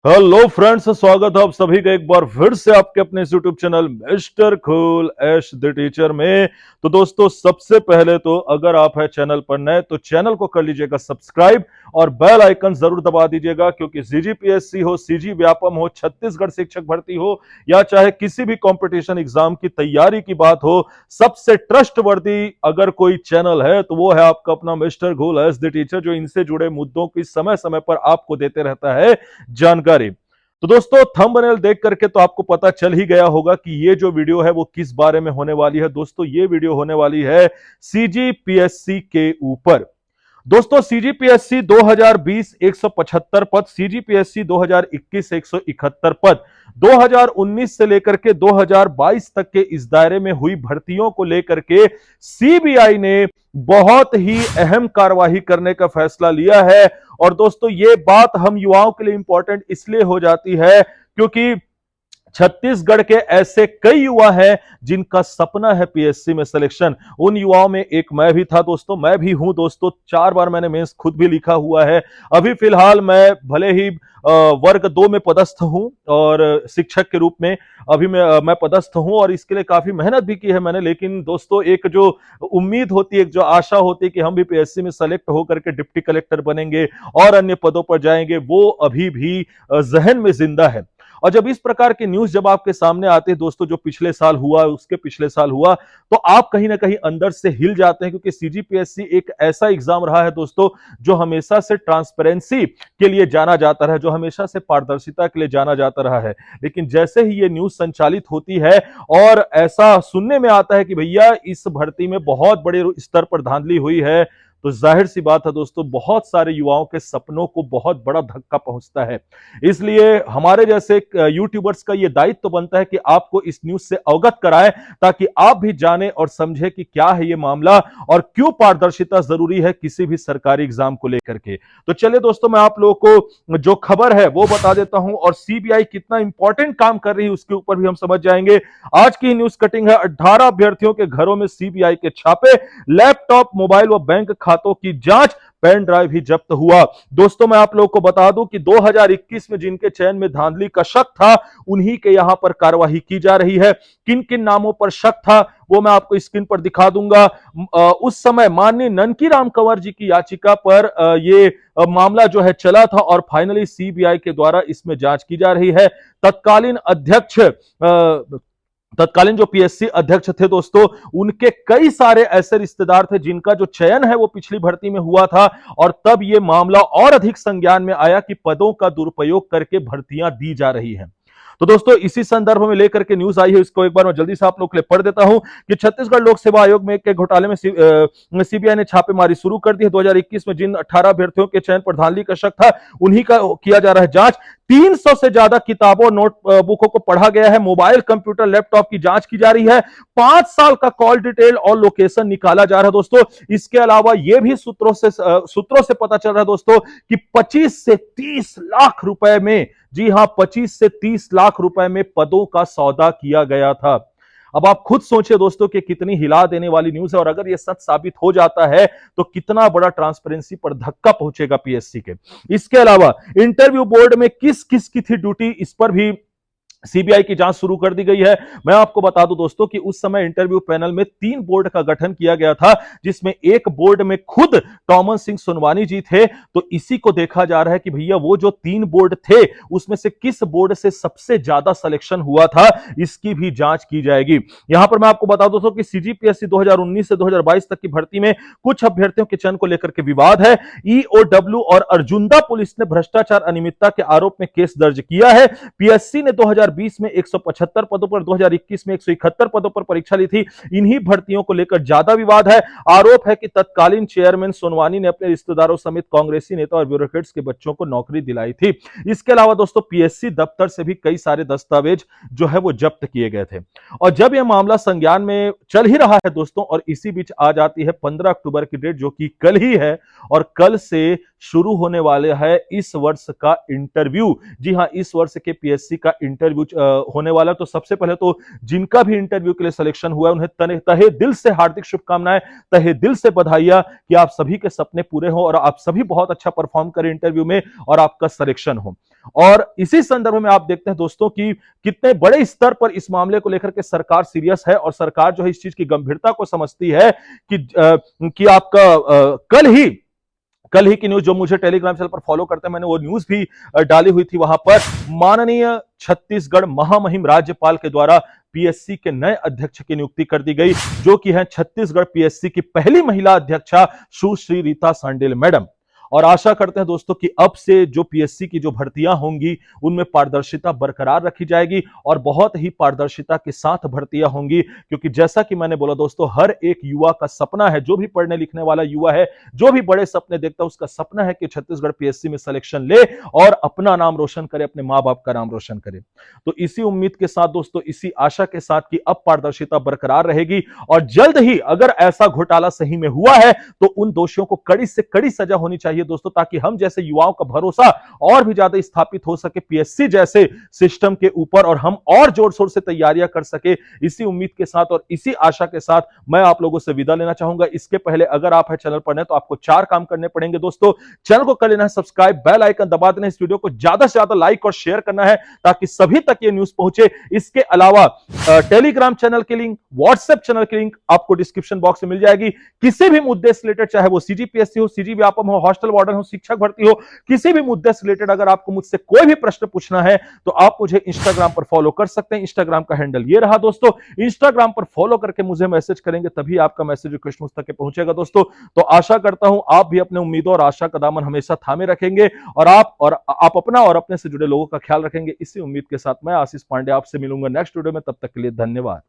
Hello friends, स्वागत है आप सभी का एक बार फिर से आपके अपने YouTube channel mister cool Ash the teacher में। तो दोस्तों, सबसे पहले तो अगर आप है चैनल पर नए तो चैनल को कर लीजिएगा सब्सक्राइब और बेल आइकन जरूर दबा दीजिएगा, क्योंकि सीजीपीएससी हो, सीजी व्यापम हो, छत्तीसगढ़ शिक्षक भर्ती हो या चाहे किसी भी कंपटीशन एग्जाम की तैयारी की बात हो, सबसे ट्रस्टवर्दी अगर कोई चैनल है तो वो है आपका अपना mister cool Ash the teacher, जो इनसे जुड़े मुद्दों की समय समय पर आपको देते रहता है जानकारी। तो दोस्तों, थंबनेल देख करके तो आपको पता चल ही गया होगा कि ये जो वीडियो है वो किस बारे में होने वाली है। दोस्तों, ये वीडियो होने वाली है सीजीपीएससी के ऊपर। दोस्तों, सीजीपीएससी 2020 175 पद, सीजीपीएससी 2021 171 पद, 2019 से लेकर के 2022 तक के इस दायरे में हुई भर्तियों को लेकर के सीबीआई ने बहुत ही अहम कार्यवाही करने का फैसला लिया है। और दोस्तों, ये बात हम युवाओं के लिए इंपॉर्टेंट इसलिए हो जाती है क्योंकि छत्तीसगढ़ के ऐसे कई युवा हैं जिनका सपना है पीएससी में सिलेक्शन। उन युवाओं में एक मैं भी था दोस्तों, मैं भी हूं दोस्तों। 4 बार मैंने मेंस खुद भी लिखा हुआ है। अभी फिलहाल मैं भले ही वर्ग 2 में पदस्थ हूं और शिक्षक के रूप में अभी मैं पदस्थ हूं, और इसके लिए काफी मेहनत भी की है मैंने। लेकिन दोस्तों, एक जो उम्मीद होती है, एक जो आशा होती है कि हम भी पीएससी में सेलेक्ट होकर के डिप्टी कलेक्टर बनेंगे और अन्य पदों पर जाएंगे, वो अभी भी जहन में जिंदा है। और जब इस प्रकार की न्यूज जब आपके सामने आते हैं दोस्तों, जो पिछले साल हुआ, उसके पिछले साल हुआ, तो आप कहीं ना कहीं अंदर से हिल जाते हैं, क्योंकि सीजीपीएससी एक ऐसा एग्जाम रहा है दोस्तों जो हमेशा से ट्रांसपेरेंसी के लिए जाना जाता रहा है, जो हमेशा से पारदर्शिता के लिए जाना जाता रहा है। लेकिन जैसे ही ये न्यूज संचालित होती है और ऐसा सुनने में आता है कि भैया इस भर्ती में बहुत बड़े स्तर पर धांधली हुई है, तो जाहिर सी बात है दोस्तों, बहुत सारे युवाओं के सपनों को बहुत बड़ा धक्का पहुंचता है। इसलिए हमारे जैसे यूट्यूबर्स का यह दायित्व बनता है कि आपको इस न्यूज से अवगत कराएं, ताकि आप भी जाने और समझे कि क्या है ये मामला और क्यों पारदर्शिता जरूरी है किसी भी सरकारी एग्जाम को लेकर के। तो चलिए दोस्तों, मैं आप लोगों को जो खबर है वो बता देता हूं, और सीबीआई कितना इंपॉर्टेंट काम कर रही है उसके ऊपर भी हम समझ जाएंगे। आज की न्यूज कटिंग है, 18 अभ्यर्थियों के घरों में सीबीआई के छापे, लैपटॉप, मोबाइल व बैंक खातों की जांच, पेन ड्राइव भी जब्त हुआ। दोस्तों, मैं आप लोगों को बता दूं कि 2021 में जिनके चयन में धांधली का शक था, उन्हीं के यहां पर कार्यवाही की जा रही है। किन किन नामों पर शक था वो मैं आपको स्क्रीन पर दिखा दूंगा। उस समय माननीय ननकीराम कंवर जी की याचिका पर ये मामला जो है चला था, और फाइनली सीबीआई के द्वारा इसमें जांच की जा रही है। तत्कालीन जो पीएससी अध्यक्ष थे दोस्तों, उनके कई सारे ऐसे रिश्तेदार थे जिनका जो चयन है वो पिछली भर्ती में हुआ था, और तब ये मामला और अधिक संज्ञान में आया कि पदों का दुरुपयोग करके भर्तियां दी जा रही हैं। तो दोस्तों, इसी संदर्भ में लेकर के न्यूज आई है, इसको एक बार मैं जल्दी से आप लोग के लिए पढ़ देता हूं कि छत्तीसगढ़ लोक सेवा आयोग में के घोटाले में सीबीआई ने छापेमारी शुरू कर दी है। 2021 में जिन 18 अभ्यर्थियों के चयन पर धांधली का शक था, उन्हीं का किया जा रहा है जांच। 300 से ज्यादा किताबों, नोटबुकों को पढ़ा गया है। मोबाइल, कंप्यूटर, लैपटॉप की जांच की जा रही है। 5 साल का कॉल डिटेल और लोकेशन निकाला जा रहा है दोस्तों। इसके अलावा यह भी सूत्रों से पता चल रहा है दोस्तों कि 25 से 30 लाख रुपए में, जी हां, 25 से 30 लाख रुपए में पदों का सौदा किया गया था। अब आप खुद सोचिए दोस्तों कि कितनी हिला देने वाली न्यूज है, और अगर यह सच साबित हो जाता है तो कितना बड़ा ट्रांसपेरेंसी पर धक्का पहुंचेगा पीएससी के। इसके अलावा इंटरव्यू बोर्ड में किस किस की थी ड्यूटी, इस पर भी सीबीआई की जांच शुरू कर दी गई है। मैं आपको बता दूं दोस्तों कि उस समय इंटरव्यू पैनल में 3 बोर्ड का गठन किया गया था, जिसमें एक बोर्ड में खुद टॉमन सिंह सोनवानी जी थे। तो इसी को देखा जा रहा है कि भैया वो जो 3 बोर्ड थे, उसमें से किस बोर्ड से सबसे ज्यादा सिलेक्शन हुआ था, इसकी भी जांच की जाएगी। यहां पर मैं आपको बता दूं दोस्तों कि सीजीपीएससी 2019 से 2022 तक की भर्ती में कुछ अभ्यर्थियों के चयन को लेकर के विवाद है। ईओडब्ल्यू और अर्जुंदा पुलिस ने भ्रष्टाचार अनियमितता के आरोप में केस दर्ज किया है। पीएससी ने 2020 में 175 पदों पर, 2021 में 171 पदों पर परीक्षा ली थी। इन्हीं भर्तियों को लेकर ज्यादा विवाद है। आरोप है कि तत्कालीन चेयरमैन सोनवानी ने अपने रिश्तेदारों समेत कांग्रेसी नेता और ब्यूरोक्रेट्स के बच्चों को नौकरी दिलाई थी। इसके अलावा दोस्तों, पीएससी दफ्तर से भी कई सारे दस्तावेज जो है वो जब्त किए गए थे। और जब यह मामला संज्ञान में चल ही रहा है दोस्तों, और इसी बीच आ जाती है 15 अक्टूबर की डेट, जो कि कल ही है, और कल से शुरू होने वाले है इस वर्ष का इंटरव्यू। जी हां, इस वर्ष के पीएससी का इंटरव्यू होने वाला। तो सबसे पहले तो जिनका भी इंटरव्यू के लिए सिलेक्शन हुआ है, उन्हें तहे दिल से हार्दिक शुभकामनाएं, तहे दिल से बधाइयां कि आप सभी के सपने पूरे हो और आप सभी बहुत अच्छा परफॉर्म करें इंटरव्यू में और आपका सिलेक्शन हो। और इसी संदर्भ में आप देखते हैं दोस्तों कि कितने बड़े स्तर पर इस मामले को लेकर के सरकार सीरियस है और सरकार जो है इस चीज की गंभीरता को समझती है कि आपका कल ही की न्यूज जो मुझे टेलीग्राम चैनल पर फॉलो करते हैं, मैंने वो न्यूज भी डाली हुई थी। वहां पर माननीय छत्तीसगढ़ महामहिम राज्यपाल के द्वारा पीएससी के नए अध्यक्ष की नियुक्ति कर दी गई, जो कि है छत्तीसगढ़ पीएससी की पहली महिला अध्यक्षा सुश्री रीता सांडेल मैडम। और आशा करते हैं दोस्तों कि अब से जो पीएससी की जो भर्तियां होंगी उनमें पारदर्शिता बरकरार रखी जाएगी और बहुत ही पारदर्शिता के साथ भर्तियां होंगी, क्योंकि जैसा कि मैंने बोला दोस्तों, हर एक युवा का सपना है, जो भी पढ़ने लिखने वाला युवा है, जो भी बड़े सपने देखता है, उसका सपना है कि छत्तीसगढ़ पीएससी में सिलेक्शन ले और अपना नाम रोशन करे, अपने मां बाप का नाम रोशन करे। तो इसी उम्मीद के साथ दोस्तों, इसी आशा के साथ कि अब पारदर्शिता बरकरार रहेगी और जल्द ही अगर ऐसा घोटाला सही में हुआ है तो उन दोषियों को कड़ी से कड़ी सजा होनी चाहिए दोस्तों, ताकि हम जैसे युवाओं का भरोसा और भी ज्यादा स्थापित हो सके पीएससी जैसे सिस्टम के ऊपर और हम और जोर शोर से तैयारियां कर सके। इसी उम्मीद के साथ और इसी आशा के साथ मैं आप लोगों से विदा लेना चाहूंगा। इसके पहले अगर आप है चैनल पर नए तो आपको 4 काम करने पड़ेंगे दोस्तों। चैनल को कर लेना है सब्सक्राइब, बेल आइकन दबा देना, इस वीडियो को ज्यादा से ज्यादा लाइक और शेयर करना है ताकि सभी तक ये न्यूज पहुंचे। इसके अलावा टेलीग्राम चैनल की लिंक, व्हाट्सएप चैनल की लिंक आपको डिस्क्रिप्शन बॉक्स में मिल जाएगी। किसी भी मुद्दे से रिलेटेड, चाहे वो सीजीपीएससी हो, सीजी व्यापम हो, हॉस्टल वार्डन हो, शिक्षक भर्ती हो, किसी भी मुद्दे से रिलेटेड अगर आपको मुझसे कोई भी प्रश्न पूछना है तो आप मुझे इंस्टाग्राम पर फॉलो कर सकते हैं। इंस्टाग्राम का हैंडल ये रहा दोस्तों। इंस्टाग्राम पर फॉलो करके मुझे मैसेज करेंगे तभी आपका मैसेज रिक्वेस्ट मुझ तक पहुंचेगा दोस्तों। तो आशा करता हूं आप भी अपने उम्मीदों और आशा का दामन हमेशा थामे रखेंगे और आप अपना और अपने से जुड़े लोगों का ख्याल रखेंगे। इसी उम्मीद के साथ मैं आशीष पांडे आपसे मिलूंगा नेक्स्ट वीडियो में। तब तक के लिए धन्यवाद।